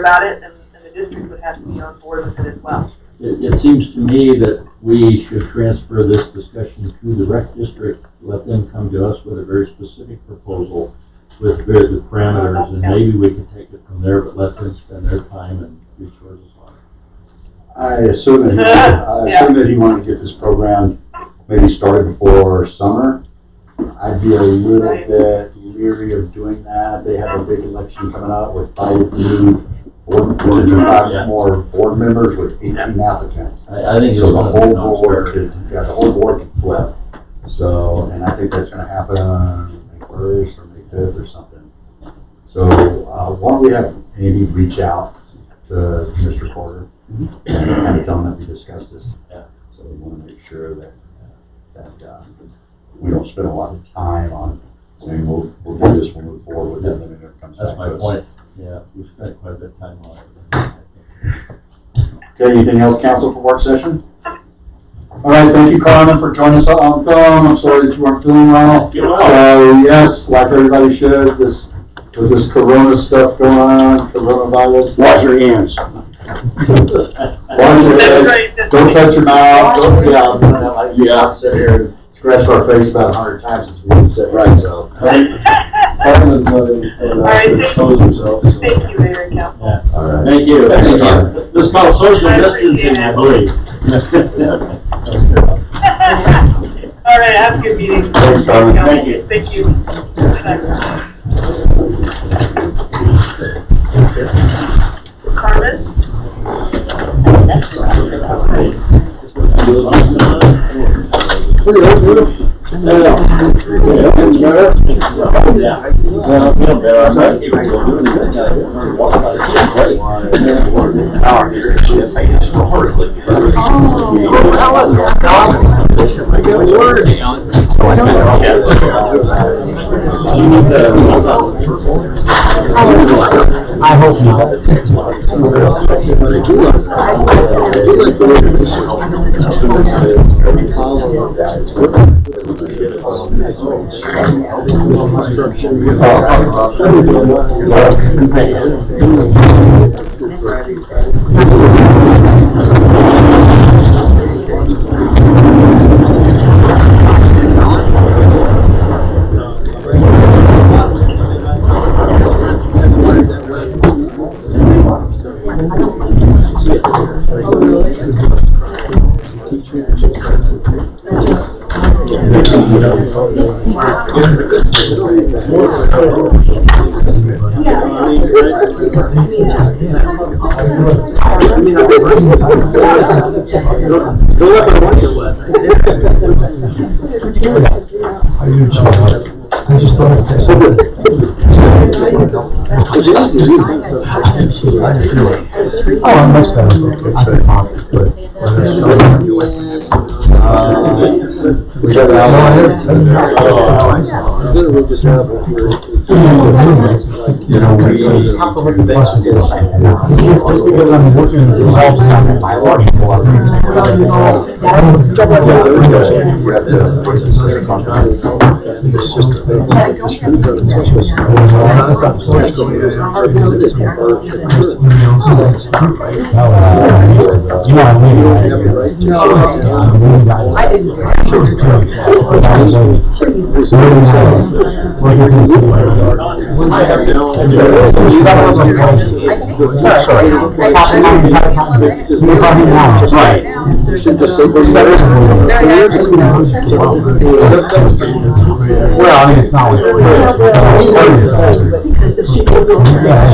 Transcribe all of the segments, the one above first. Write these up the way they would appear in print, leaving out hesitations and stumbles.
about it, and the district would have to be on board with it as well. It seems to me that we should transfer this discussion to the rec district, let them come to us with a very specific proposal with the parameters, and maybe we can take it from there, but let them spend their time and resources on it. I assume that he wanted to get this program maybe started before summer. I'd be a little bit leery of doing that. They have a big election coming up with 5 new more board members with 18 applicants. I think So the whole board could flip. So, and I think that's gonna happen May 1st or May 5th or something. So, why don't we have Andy reach out to Mr. Porter and kind of tell him that we discussed this. Yeah. So we wanna make sure that we don't spend a lot of time on saying we'll do this, we'll move forward with it, and then it comes back to us. That's my point. Yeah, we spent quite a bit of time on it. Okay, anything else, council, for work session? All right, thank you, Carmen, for joining us on the phone. I'm sorry that you weren't feeling well. Yes, like everybody should, with this corona stuff going on, coronavirus. Wash your hands. Wash your hands. Don't touch your mouth. Yeah. Sit here and scratch our face about 100 times since we didn't sit right, so. All right, thank you, Mayor and Council. Yeah. All right. Thank you. This is called social distancing, I believe. All right, have a good meeting. Thanks, Carmen. Thank you. Thank you. Carmen? I hope not. I just thought I'd test it. Oh, I'm much better. I can talk, but We got it out here. You know, we have to look at questions. Just because I'm working in the health center, my work for well, I mean, it's not like yes.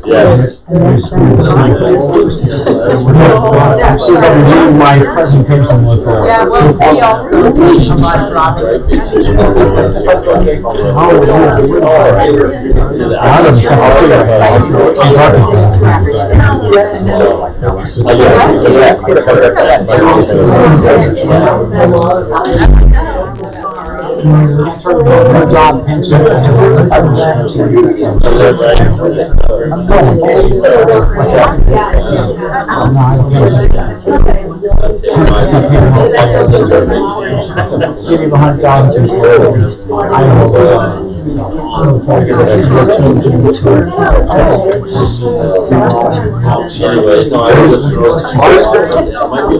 Yes. See if I can do my presentation with Yeah, well, we also need a lot of Robin. Her job, pension. City of $100,000. Anyway, no, I was just, might be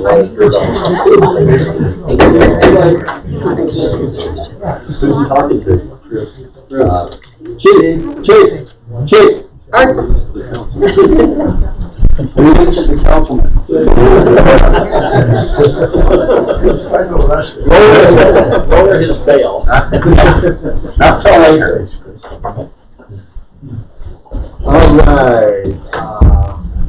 Who's talking to? Chief. Greetings to the councilman. Lower his bail. Not till later. All right,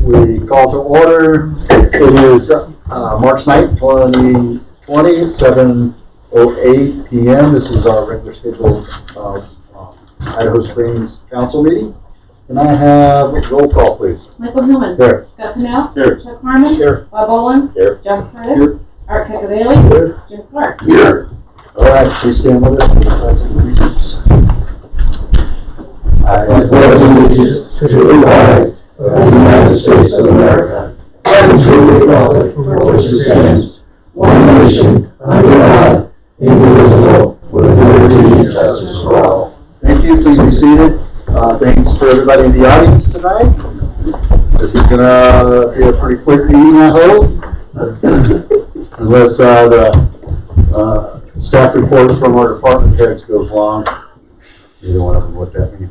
we call to order. It is March 9th, 2020, 7:08 p.m. This is our regular scheduled Idaho Springs Council meeting. Can I have a roll call, please? Michael Newman. Here. Scott Canal. Here. Chuck Harmon. Here. Bob Olin. Here. Jeff Curtis. Here. Art Cacavelli. Here. Jim Clark. Here. All right, please stand with us. Please pledge allegiance. I pledge allegiance to the flag of the United States of America and to the republic for which it stands, one nation, under God, indivisible, with liberty and justice for all. Thank you. Please be seated. Thanks to everybody in the audience tonight. This is gonna be a pretty quick meeting, I hope. Unless the staff reports from our department heads goes long. Neither one of them looked at me.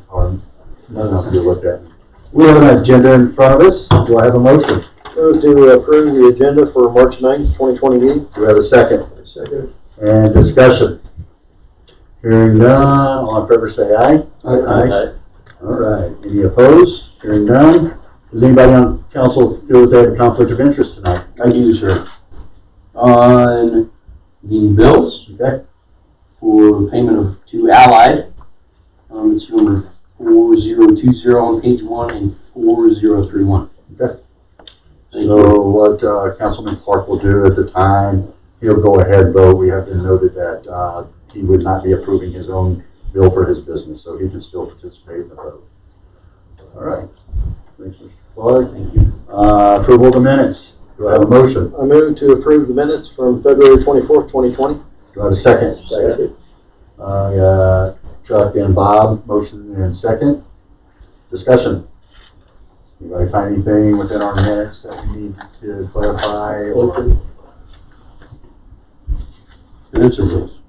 None of them looked at me. We have an agenda in front of us. Do I have a motion? Move to approve the agenda for March 9th, 2020 meeting. Do we have a second? Second. And discussion. Hearing none, all in favor say aye. Aye. All right, any opposed? Hearing none. Does anybody on council feel that they have a conflict of interest tonight? I do, sir. On the bills Okay, for payment of to Allied, it's number 4020 on page 1 and 4031. Okay. Thank so you. what Councilman Clark will do at the time, he'll go ahead and vote. We have been noted that he would not be approving his own bill for his business, so he can still participate in the vote. All right. Thanks, Mr. Clark. Thank you. Approval of the minutes. Do I have a motion? I move to approve the minutes from February 24th, 2020. Do I have a second? Second. Chuck and Bob, motion and second. Discussion. Anybody find anything within our minutes that we need to clarify? Minutes or bills?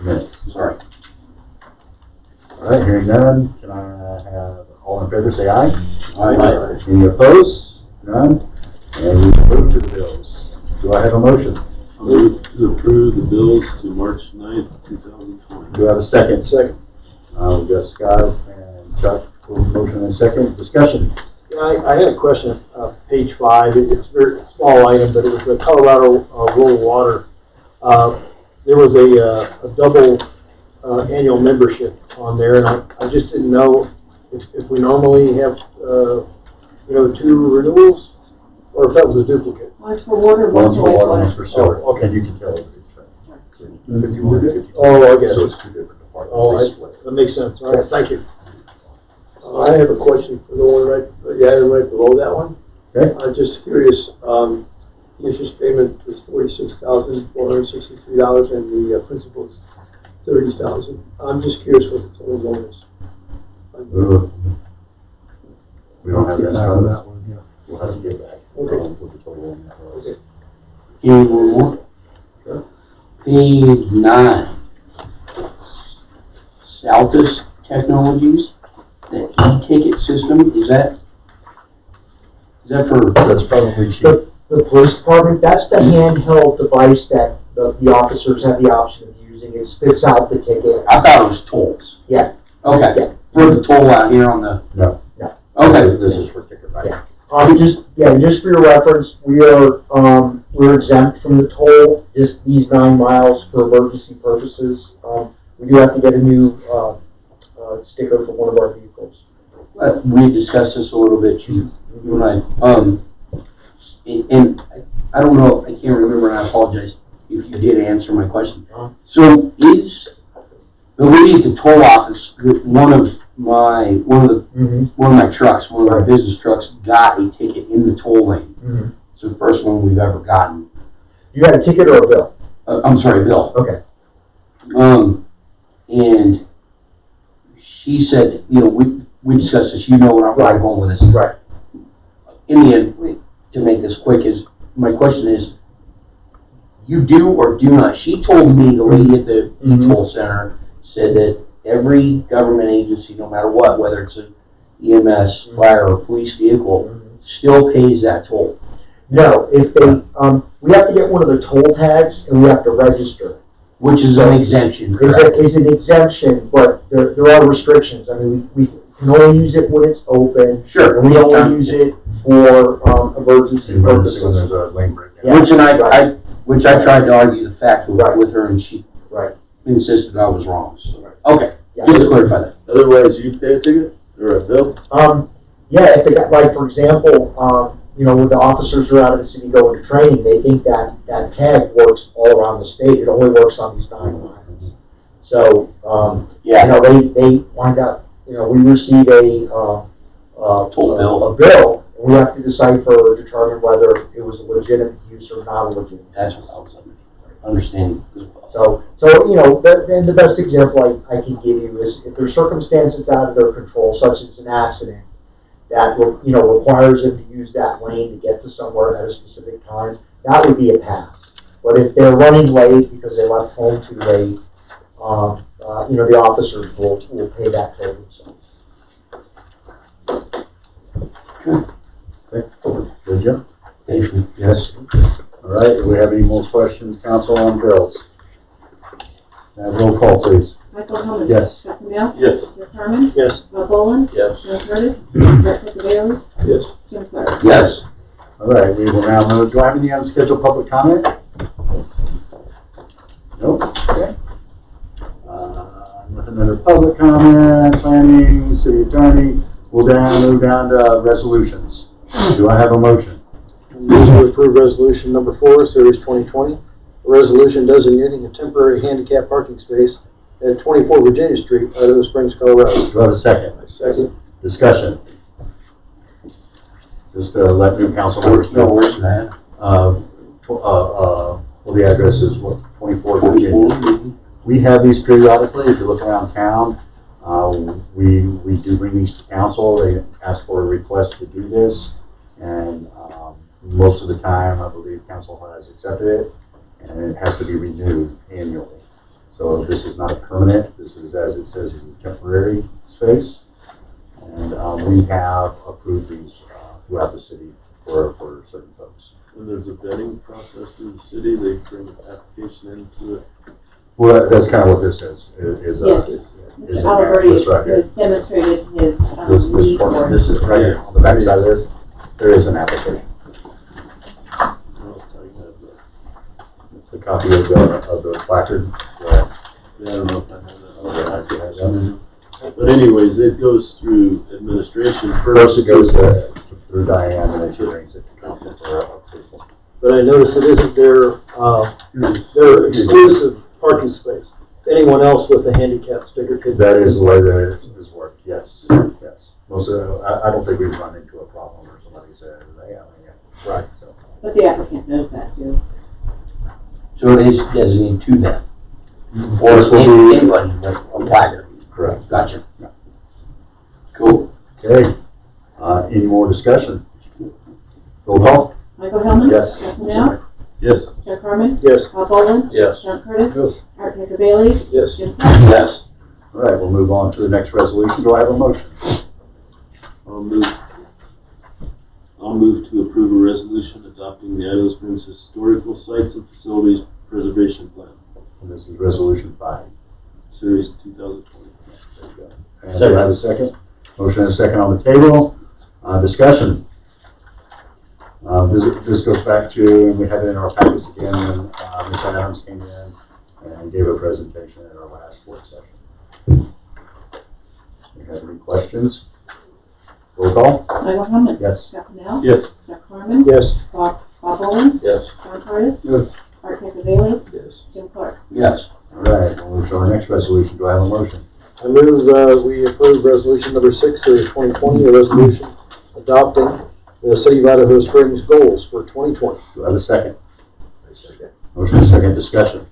Minutes. Sorry. All right, hearing none, can I have all in favor say aye? Aye. Any opposed? None? And we move to the bills. Do I have a motion? I'll move to approve the bills to March 9th, 2020. Do I have a second? Second. We've got Scott and Chuck, motion and second. Discussion. Yeah, I had a question, page 5. It's a very small item, but it was the Colorado Rural Water. There was a double annual membership on there, and I just didn't know if we normally have, 2 renewals, or if that was a duplicate. One's for water, One's one's for for water, wastewater. one's for sewer. Oh, okay. And you can tell it's right. 51, 52. Oh, I get So it. it's 2 different departments. Oh, They split. that makes sense. All right, thank you. I have a question for the one right below that one. Okay. I'm just curious, the interest payment is $46,463 and the principal is $30,000. I'm just curious what the total loan is. We don't have that in front of us. We'll have to get back. Okay. What the total on that was. Okay. Any one more? Sure. Page 9. Saltus Technologies, the e-ticket system, is that for? That's probably cheap. The police department, that's the handheld device that the officers have the option of using. It spits out the ticket. I thought it was tolls. Yeah. Okay. Yeah. For the toll out here on the. No. No. Okay. This is for ticket writing. Just for your reference, we're exempt from the toll, just these 9 miles for emergency purposes. We do have to get a new, sticker for one of our vehicles. We discussed this a little bit, Chief, you and I. And I don't know, I can't remember, and I apologize if you did answer my question. So is the lady at the toll office, one of my trucks, one of our business trucks, got a ticket in the toll lane. Mm-hmm. It's the first one we've ever gotten. You got a ticket or a bill? I'm sorry, Bill. Okay. And she said, we discussed this, where I'm going with this. Right. In the end, to make this quick, my question is, you do or do not? She told me, the lady at the toll center said that every government agency, no matter what, whether it's an EMS, fire, or police vehicle, still pays that toll. No, if they, we have to get one of the toll tags and we have to register. Which is an exemption, Is correct? an exemption, but there are restrictions. I mean, we can only use it when it's open. Sure. And we only use it for emergency Emergency when purposes. there's a lane break. Yeah. Which I tried to argue the fact Right. with her, and she Right. insisted I was wrong. So, okay, Yeah. just to clarify that. Otherwise, you pay a ticket or a bill? If they got, like, for example, when the officers are out of the city going to training, they think that tag works all around the state. It only works on these 9 miles. So, they wind up, we receive a Toll bill. bill, and we have to determine whether it was a legitimate use or not a legitimate. That's what I was understanding as well. Then the best example I can give you is if there's circumstances out of their control, such as an accident, that requires them to use that lane to get to somewhere at a specific time, that would be a pass. But if they're running late because they left home too late, the officers will pay that toll themselves. Good, Jim? Thank you. Yes. All right, do we have any more questions, council, on bills? Roll call, please. Michael Hellman. Yes. Jeff Camille. Yes. Jeff Harmon. Yes. Bob Boland. Yes. John Curtis. Art Pizzabelli. Yes. Jim Clark. Yes. All right, we will now move, do I have any unscheduled public comment? Nope, okay. Nothing under public comment, planning, city attorney, we'll move down to resolutions. Do I have a motion? Move to approve resolution number 4, series 2020. A resolution designating a temporary handicap parking space at 24 Virginia Street, Idaho Springs, Colorado. Do I have a second? Second. Discussion. Just to let new council members No know. worse than that. Well, the address is what, 24 Virginia. We have these periodically. If you look around town, we do bring these to council. They ask for a request to do this, and most of the time, I believe council has accepted it, and it has to be renewed annually. So this is not a permanent. This is, as it says, is a temporary space, and we have approved these throughout the city for certain folks. When there's a vetting process through the city, they bring an application into it. Well, that's kind of what this is. Yes. Is Mr. Alberti this right here. has demonstrated his This need part, for. this is right here on the back side of this. There is an application. The copy of the placard. Yeah, I don't know if I have that. But anyways, it goes through administration First it goes through Diane, and then she brings it to council for approval. But I noticed it isn't their exclusive parking space. Anyone else with a handicap sticker could. That is the way that it is worked, yes, yes. Most of, I don't think we've run into a problem where somebody said, yeah, right, so. But the applicant knows that too. So it is designated to them. Or This will be- anybody with a placard. Correct. Gotcha. Cool. Okay, any more discussion? Roll call? Michael Hellman. Yes. Jeff Camille. Yes. Jeff Harmon. Yes. Bob Boland. Yes. John Curtis. Yes. Art Pizzabelli. Yes. Jim Clark. Yes. All right, we'll move on to the next resolution. Do I have a motion? I'll move to approve a resolution adopting the Idaho Springs Historical Sites and Facilities Preservation Plan, And this is resolution 5. Series 2020. And do I have a second? Motion and a second on the table. Discussion. This goes back to, and we had it in our packets again, when Ms. Adams came in and gave a presentation at our last work session. Do you have any questions? Roll call? Michael Hellman. Yes. Scott Pennell. Yes. Jeff Carmen. Yes. Bob Boland. Yes. John Curtis. Yes. Art Cacavelli. Yes. Jim Clark. Yes. All right, we'll move to our next resolution. Do I have a motion? I move, we approve resolution number 6, series 2020, a resolution adopting the City of Idaho Springs goals for 2020. Do I have a second? Motion is second. Discussion.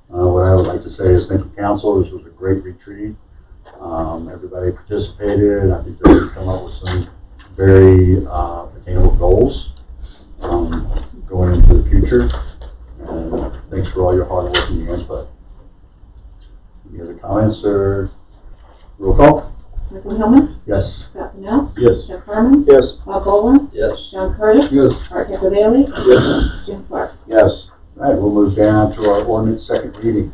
What I would like to say is thank you, council. This was a great retreat. Everybody participated. I think that we've come up with some very attainable goals going into the future. And thanks for all your hard work and your input. Any other comments or roll call? Michael Hellman. Yes. Scott Pennell. Yes. Jeff Carmen. Yes. Bob Boland. Yes. John Curtis. Yes. Art Cacavelli. Yes. Jim Clark. Yes. All right, we'll move down to our ordinance second reading.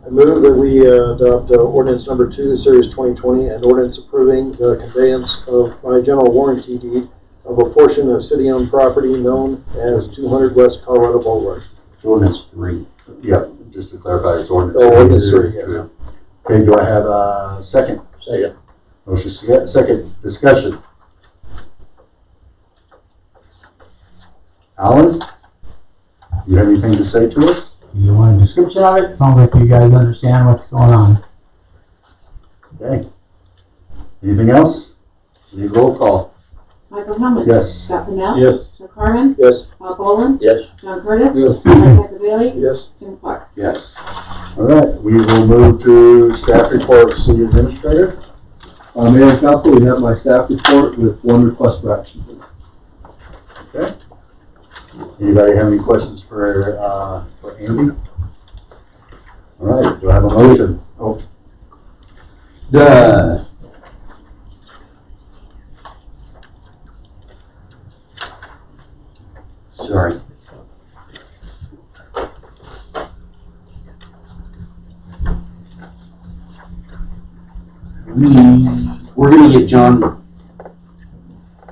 I move that we adopt ordinance number 2, series 2020, an ordinance approving the conveyance of by general warranty deed of a portion of city-owned property known as 200 West Colorado Boulevard. Ordinance 3. Yep, just to clarify, it's ordinance. Oh, ordinance three, yes. True. Okay, do I have a second? Second. Motion second. Discussion. Alan, you have anything to say to us? You want a description of it? Sounds like you guys understand what's going on. Okay. Anything else? Need roll call? Michael Hellman. Yes. Scott Pennell. Yes. Jeff Carmen. Yes. Bob Boland. Yes. John Curtis. Yes. Art Cacavelli. Yes. Jim Clark. Yes. All right, we will move to staff report, city administrator. Mayor and council, we have my staff report with one request for action. Okay. Anybody have any questions for Andy? All right, do I have a motion? Oh, Duh. Sorry. We're gonna give John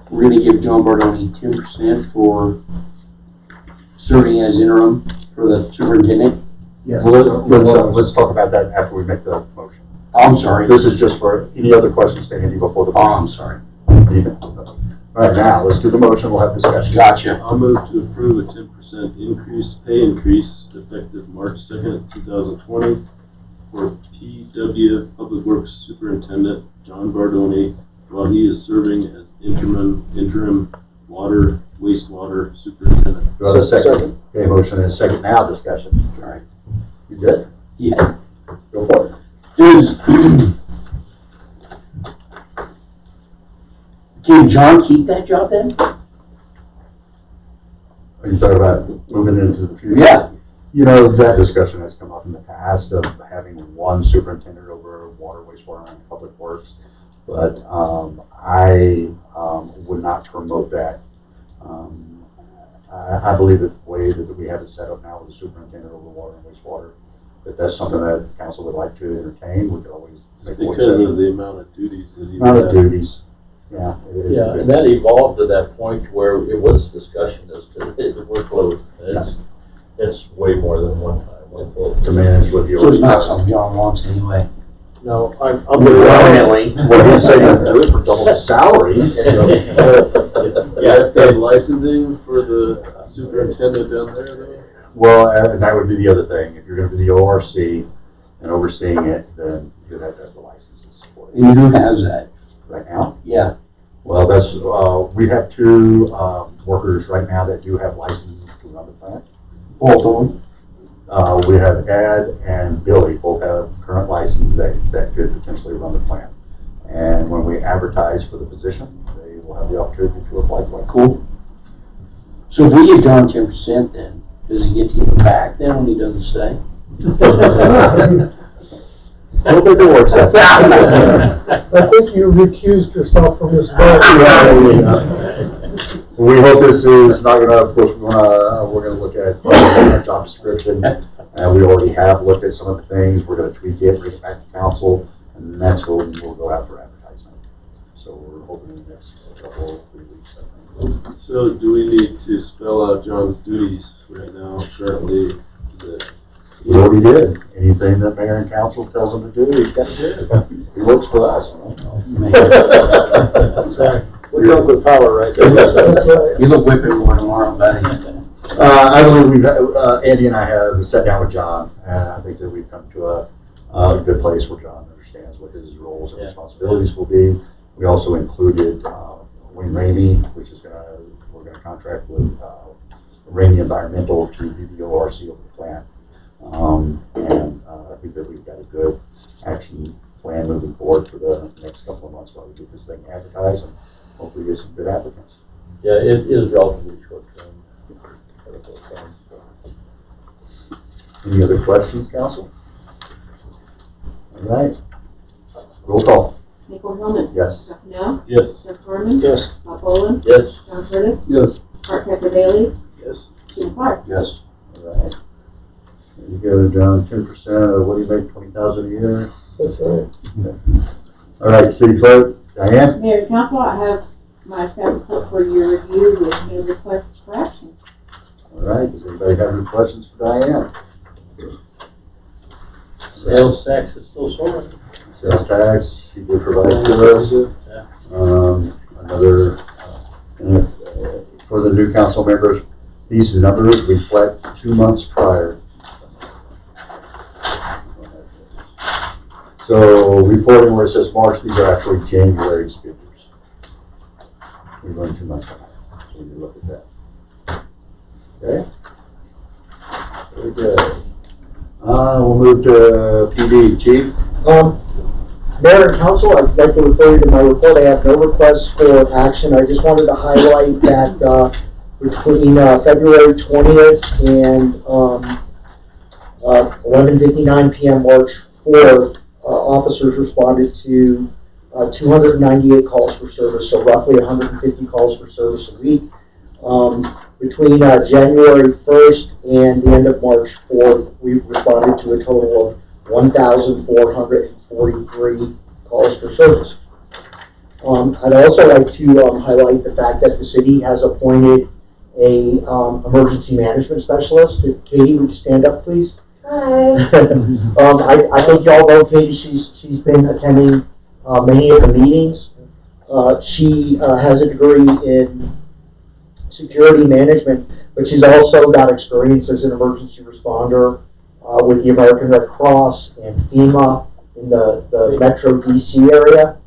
Bardoni 10% for serving as interim for the superintendent. Yes. well, let's talk about that after we make the motion. Oh, I'm sorry. This is just for any other questions to Andy before the Oh, motion. I'm sorry. All right, now, let's do the motion, we'll have discussion. Gotcha. I'll move to approve a 10% pay increase effective March 2nd, 2020 for PW Public Works Superintendent John Bardoni while he is serving as interim wastewater superintendent. Do I have a second? Okay, motion and a second, now discussion. All right. You good? Yeah. Go for it. Can John keep that job then? Are you talking about moving into the future? Yeah. You know, that discussion has come up in the past of having one superintendent over water, wastewater, and public works. But I would not promote that. I believe that the way that we have it set up now with the superintendent over water and wastewater, that's something that the council would like to entertain. We could always make a Because of the amount of duties that he amount of had. duties. Yeah. It is. Yeah, and that evolved to that point where it was discussion as to the workload. It's way more than one time. To manage with the. So it's not something John wants anyway. No, I'm Permanently. Well, he's saying do it for double the salary. Yeah, paid licensing for the superintendent down there though? Well, and that would be the other thing. If you're gonna be the ORC and overseeing it, then you'd have to have the licenses for it. And who has that? Right now? Yeah. Well, that's, we have two, workers right now that do have licenses to run the plant. Both of them. We have Ed and Billy, both have current licenses that could potentially run the plant. And when we advertise for the position, they will have the opportunity to apply for it. Cool. So if we give John 10% then, does he get to give it back then when he doesn't stay? I don't think it works that way. I think you recused yourself from this vote. We hope this is not gonna, of course, we're gonna look at a job description. And we already have looked at some of the things. We're gonna tweak it, bring it back to council, and and that's when we'll go out for advertisement. So we're hoping in the next couple, 3 weeks, I think. So do we need to spell out John's duties right now, currently? Is it- We already did. Anything that mayor and council tells him to do, he's got to do. He works for us. We're drunk with power right there. That's right. You look whipping more tomorrow, buddy. I believe we've, Andy and I have sat down with John, and I think that we've come to a good place where John understands what his roles and responsibilities will be. We also included Wayne Ramey, which is we're gonna contract with Ramey Environmental to do the ORC of the plant. And I think that we've got a good action plan moving forward for the next couple of months while we get this thing advertised and hopefully get some good applicants. Yeah, it is relatively short term. Any other questions, council? All right. Roll call. Michael Hillman. Yes. Jeff Knell. Yes. Jeff Harmon. Yes. Bob Boland. Yes. John Curtis. Yes. Art Cacavelli. Yes. Jim Clark. Yes. All right. There you go, John. 10%. What do you make? 20,000 a year. That's right. All right, city clerk, Diane. Mayor and Council, I have my staff report for your review with no requests for action. All right. Does anybody have any questions for Diane? Sales tax is still soaring. Sales tax, she did provide to us. Another, for the new council members, these numbers reflect 2 months prior. So reporting where it says March, these are actually January's figures. We're going 2 months behind, so we can look at that. Okay? Very good. We'll move to PD. Chief? Mayor and council, I'd like to refer you to my report. I have no requests for action. I just wanted to highlight that, between, February 20th and, 11:59 PM, March 4th, officers responded to 298 calls for service, so roughly 150 calls for service a week. Between January 1st and the end of March 4th, we responded to a total of 1,443 calls for service. I'd also like to highlight the fact that the city has appointed a emergency management specialist. Katie, would you stand up, please? Hi. I think y'all know Katie. She's been attending many of the meetings. She has a degree in security management, but she's also got experience as an emergency responder with the American Red Cross and FEMA in the Metro DC area.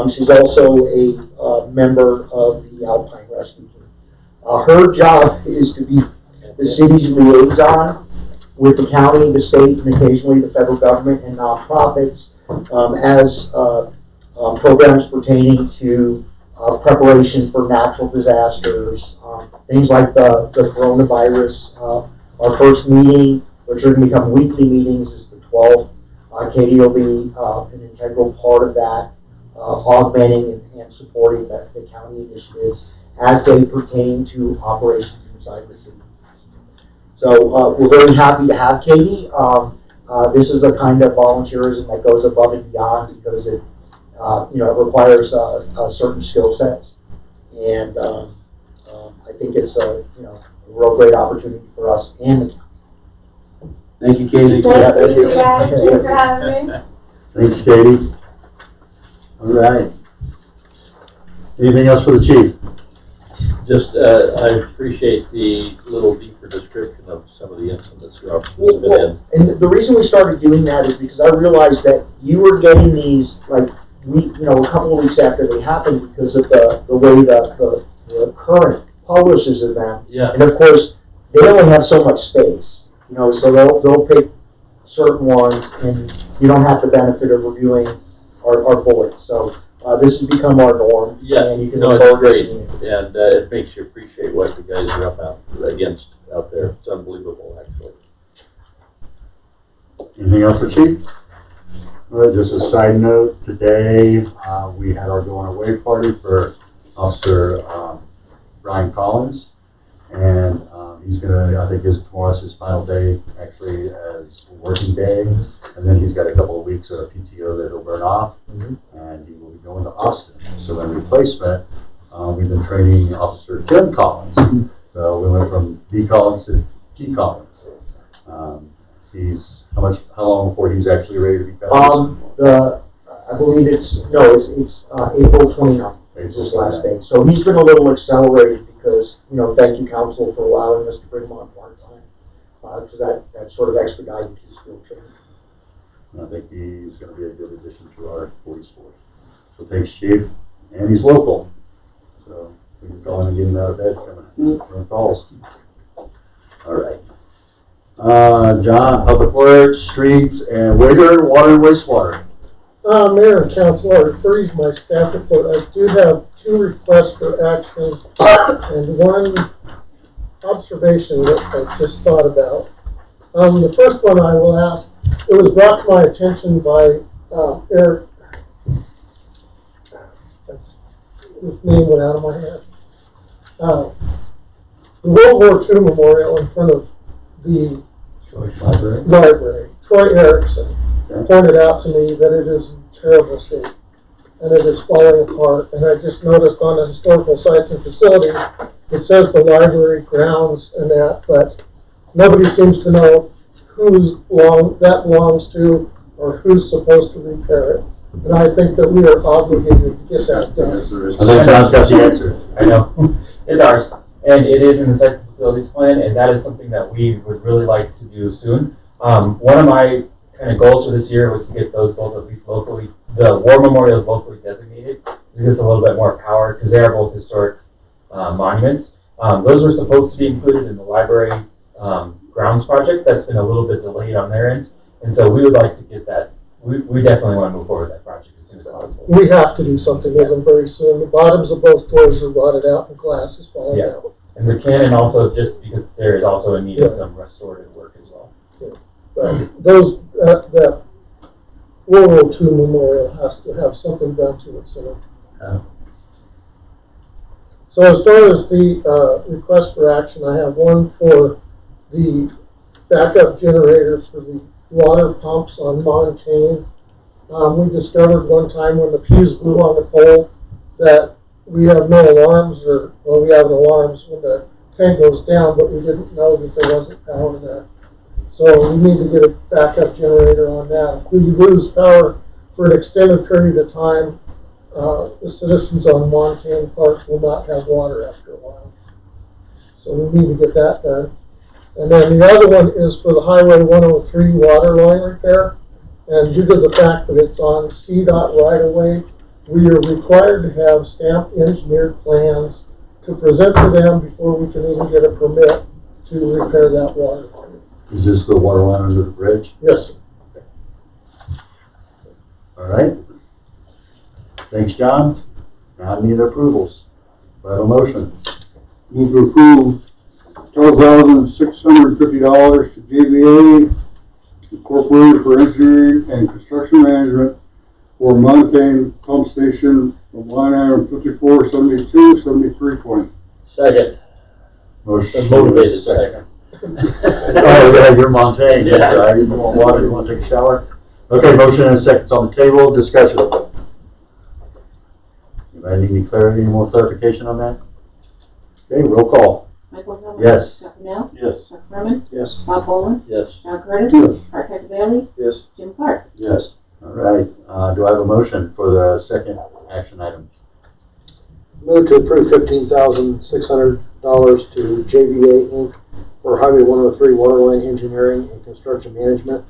She's also a member of the Alpine Rescue Team. Her job is to be the city's liaison with the county, the state, and occasionally the federal government and nonprofits as programs pertaining to preparation for natural disasters, things like the coronavirus. Our first meeting, which are going to become weekly meetings, is the 12th. Katie will be an integral part of that, augmenting and supporting the county initiatives as they pertain to operations inside the city. So we're very happy to have Katie. This is a kind of volunteerism that goes above and beyond because it, it requires certain skill sets, and I think it's a real great opportunity for us and the county. Thank you, Katie. Nice to meet you guys. Thanks for having me. Thanks, Katie. All right. Anything else for the chief? Just, I appreciate the little deeper description of some of the incidents throughout the been in. And the reason we started doing that is because I realized that you were getting these like a couple of weeks after they happened because of the way the current publishes them. Yeah. And of course, they only have so much space, so they'll pick certain ones, and you don't have the benefit of reviewing our bullets. So this has become our norm. Yeah, and you can no, look it's forward to great, seeing it. and it makes you appreciate what the guys are up against out there. It's unbelievable, actually. Anything else for chief? All right, just a side note, today we had our going away party for Officer Ryan Collins. And he's gonna, I think tomorrow's his final day, actually, as a working day. And then he's got a couple of weeks of PTO that he'll burn off. And he will be going to Austin. So in replacement, we've been training Officer Tim Collins. So we went from D. Collins to T. Collins. How long before he's actually ready to be passed? I believe it's April 29th is his last day. So he's been a little accelerated because, thank you, council, for allowing us to bring him on part-time. Because that sort of expedited his field training. I think he's going to be a good addition to our police force. So thanks, Chief. And he's local. So we can call him and get him out of bed coming from Falls. All right. John, Public Works, Streets, and Waiter, Water and Wastewater. Mayor and Council, I refer you to my staff report. I do have 2 requests for action and 1 observation that I just thought about. The first one I will ask, it was brought to my attention by Eric. His name went out of my head. The World War II memorial in front of the library. Troy Erickson pointed out to me that it is in terrible shape and it is falling apart. And I just noticed on the historical sites and facilities, it says the library grounds and that, but nobody seems to know whose that belongs to or who's supposed to repair it. And I think that we are obligated to get that done. I think John's got the answer. I know. It's ours. And it is in the Sites and Facilities Plan, and that is something that we would really like to do soon. One of my kind of goals for this year was to get those both at least locally, the war memorials locally designated, to give us a little bit more power, because they are both historic monuments. Those were supposed to be included in the library grounds project. That's been a little bit delayed on their end. And so we would like to get that. We definitely want to move forward with that project as soon as possible. We have to do something with them very soon. The bottoms of both doors are rotted out and glass is falling out. And the cannon also, just because it's there, is also in need of some restorative work as well. That World War II memorial has to have something done to it soon. So as far as the request for action, I have one for the backup generators for the water pumps on Montaigne. We discovered one time when the fuse blew on the pole that we have no alarms, we have alarms when the tank goes down, but we didn't know that there wasn't power there. So we need to get a backup generator on that. If we lose power for an extended period of time, the citizens on Montaigne Park will not have water after a while. So we need to get that done. And then the other one is for the Highway 103 water line repair. And due to the fact that it's on CDOT right-of-way, we are required to have stamped engineered plans to present to them before we can even get a permit to repair that water line. Is this the water line under the bridge? Yes, sir. All right. Thanks, John. Now I need approvals. Do I have a motion? Move to approve $12,650 to JVA Incorporated for engineering and construction management for Montaigne Pump Station from line item 547273. Second. Motion. Motivated second. Oh, yeah, you're Montaigne. Yeah. That's right. You want water? You want to take a shower? Okay, motion and a second's on the table. Discussion. Anybody need any clarity, any more clarification on that? Okay, roll call. Michael Miller. Yes. Chuck Pennell. Yes. Chuck Herman. Yes. Bob Boland. Yes. John Curtis. Yes. Art Bailey. Yes. Jim Clark. Yes. All right. Do I have a motion for the second action item? Move to approve $15,600 to JVA Inc. for Highway 103 Waterline Engineering and Construction Management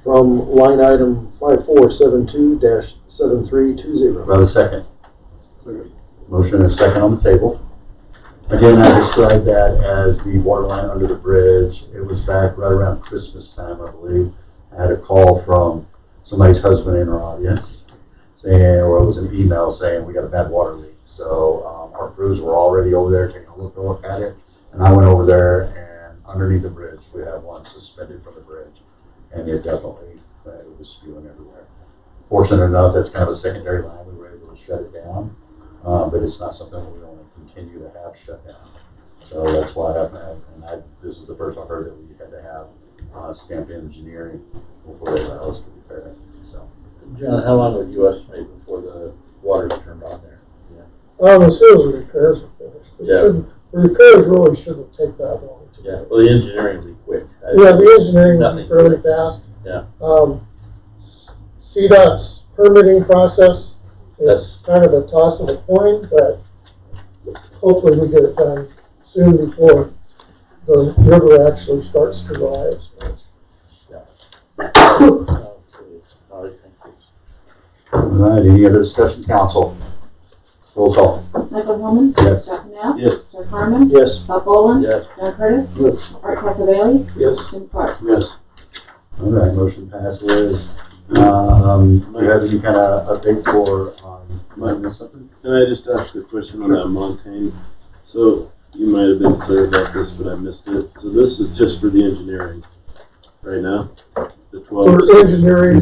from line item 5472-7320. Do I have a second? Motion and a second on the table. Again, I described that as the water line under the bridge. It was back right around Christmas time, I believe. I had a call from somebody's husband in our audience saying, or it was an email saying we got a bad water leak. So our crews were already over there taking a look at it. And I went over there, and underneath the bridge, we have one suspended from the bridge. And it definitely, it was spewing everywhere. Fortunate enough, that's kind of a secondary line. We were able to shut it down. But it's not something we want to continue to have shut down. So that's why this is the first I've heard that we had to have stamped engineering before they allow us to repair it, so. John, how long would you estimate before the water's turned on there? As soon as the repairs are finished. The repairs really shouldn't take that long. Yeah, well, the engineering will be quick. Yeah, the engineering will be Nothing fairly quick. fast. Yeah. CDOT's permitting process is That's- kind of a toss of a coin, but hopefully we get it done soon before the river actually starts to rise. All right, any other discussion, council? Roll call. Michael Holman? Yes. Scott Canal? Yes. Joe Carmen? Yes. Bob Boland? Yes. John Curtis? Yes. Art Cacavelli? Yes. Jim Clark? Yes. All right, motion passes. Do you have any kind of update for, might have missed something? Can I just ask a question on that Montaigne? So you might have been clear about this, but I missed it. So this is just for the engineering right now? The 12? For engineering,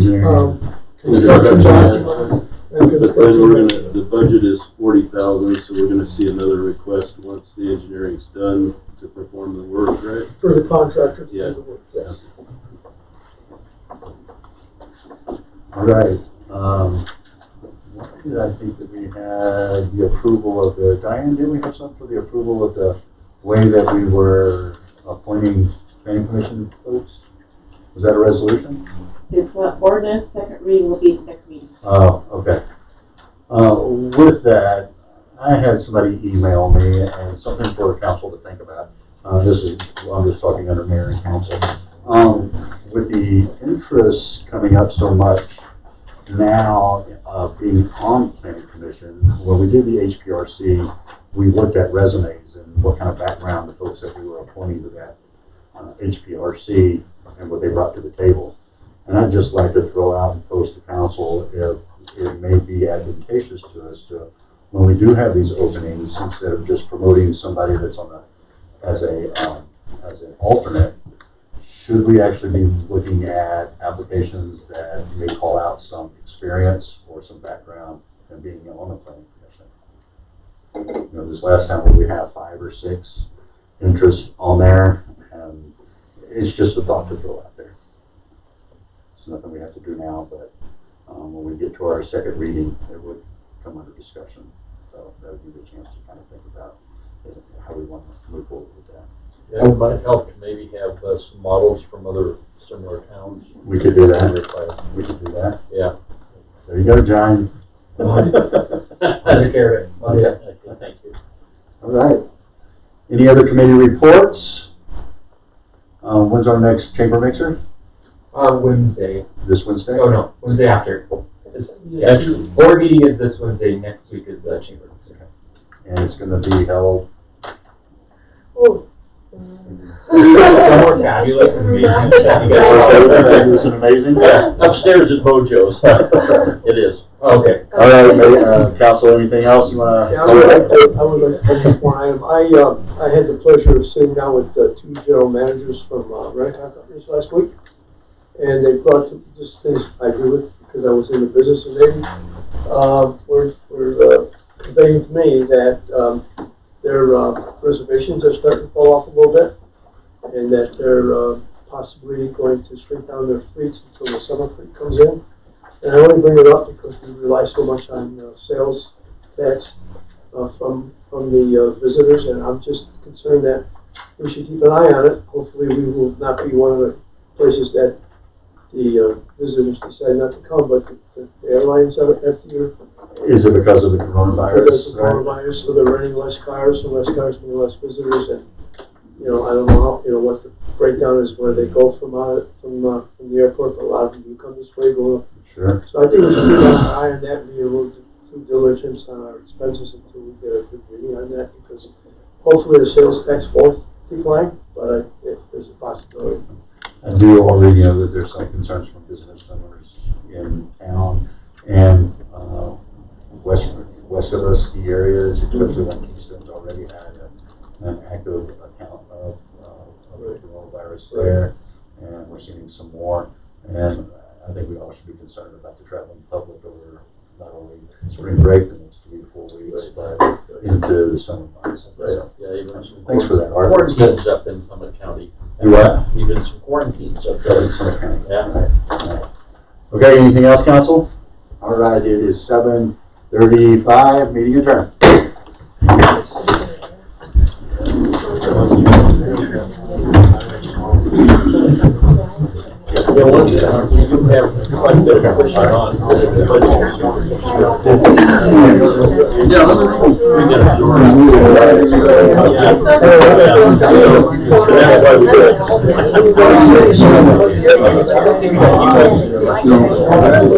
construction documents, and But then we're construction. gonna, the budget is 40,000, so we're gonna see another request once the engineering's done to perform the work, right? For the contractor to Yeah. do the work, yes. All right, what did I think that we had the approval of the, Diane, did we have something for the approval of the way that we were appointing planning commission folks? Was that a resolution? This ordinance, second reading will be next meeting. Oh, okay. With that, I had somebody email me and something for council to think about. I'm just talking under mayor and council. With the interest coming up so much now, being on planning commission, when we did the HPRC, we looked at resumes and what kind of background the folks that we were appointing to that HPRC and what they brought to the table. And I'd just like to throw out and post to council if it may be advantageous to us to, when we do have these openings, instead of just promoting somebody that's on as an alternate, should we actually be looking at applications that may call out some experience or some background in being on the planning commission? You know, this last time we have 5 or 6 interests on there, and it's just a thought to throw out there. It's nothing we have to do now, but when we get to our second reading, it would come under discussion. So that would give you a chance to kind of think about how we want to move forward with that. Yeah, it might help to maybe have some models from other similar towns. We could do that. We could do that. Yeah. There you go, John. I took care of it. Okay, thank you. All right. Any other committee reports? When's our next chamber mixer? Wednesday. This Wednesday? Oh, no, Wednesday after. Board meeting is this Wednesday, next week is the chamber. And it's going to be held. Oh, Somewhere fabulous and amazing. Fabulous and amazing. Yeah, upstairs at Bojo's. It is. Okay. All right, council, anything else you want Yeah, to? I would like to add one item. I had the pleasure of sitting down with 2 general managers from rent-a-car companies last week. And they brought just things I do with, because I was in the business, and they were conveying to me that their reservations are starting to fall off a little bit, and that they're possibly going to shrink down their fleets until the summer fleet comes in. And I only bring it up because we rely so much on sales tax from the visitors, and I'm just concerned that we should keep an eye on it. Hopefully we will not be one of the places that the visitors decide not to come, but the airlines have to. Is it because of the coronavirus? Because of the coronavirus, so they're renting less cars, so less cars mean less visitors, and I don't know how, what the breakdown is where they go from the airport, but a lot of them do come this way, going. Sure. So I think we should keep an eye on that and be a little due diligence on our expenses until we get a good reading on that, because hopefully the sales tax won't decline, but there's a possibility. I do already know that there's some concerns from business owners in town and west of us, the areas, especially when Kingston's already had an active account of the coronavirus there, and we're seeing some more. And I think we all should be concerned about the traveling public over not only spring break, the next 3 to 4 weeks, but into the summer months. So, Yeah, even some thanks for that, Art. quarantines up in Summit County. Do what? Even some quarantines up Go there. to Summit County. Yeah. Right. Okay, anything else, council? All right, it is 7:35, meeting adjourned. Yeah, one, you have quite a bit of pushing on the budget. We got a door. Yes.